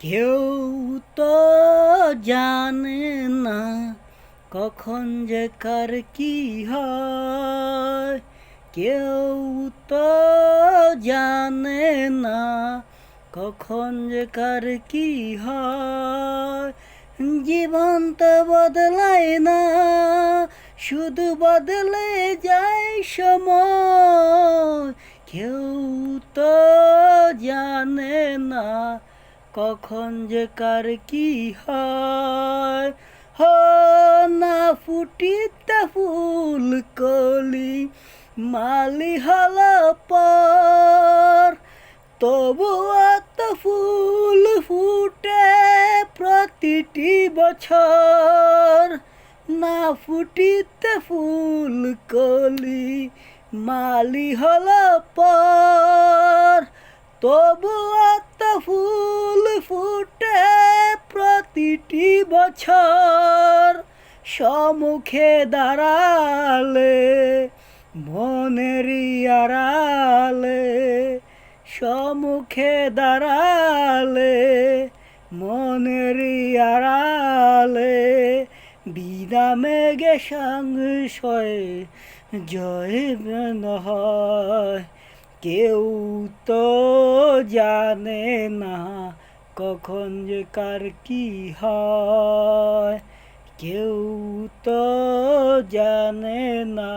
কেউ তো জানে না কখন যে কার কি হয়। কেউ তো জানে না কখন যে কার কি হয়। জীবন তো বদলায় না, শুধু বদলে যায় সময়। কেউ তো জানে না কখন যে কার কি হয়। হো না ফুটিতে ফুল কলি মালি হল পর, তবুও তো ফুল ফুটে প্রতিটি বছর। না ফুটিতে ফুল কলি মালি হল পর, তবুও তো ফুল ফুটে প্রতিটি বছর। সম্মুখে দাঁড়ালে মনেরই আড়ালে, সম্মুখে দাঁড়ালে মনেরই আড়ালে, বিনা মেঘে সংশয় জয় হয়। কেউ তো জানে না কখন যে কার কি হয়। কেউ তো জানে না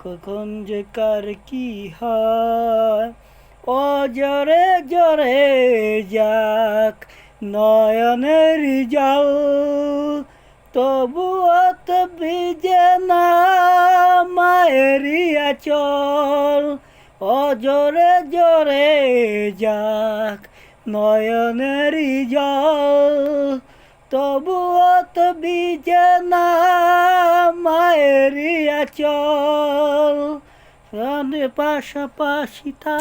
কখন যে কার কি হয়। ও জরে জরে যাক নয়নের জল, তবুও তো ভিজে না মায়েরই আঁচল। ও জরে জরে যাক নয়নের জল, তবুও তো ভিজে না মায়েরই আঁচল। পাশাপাশি তা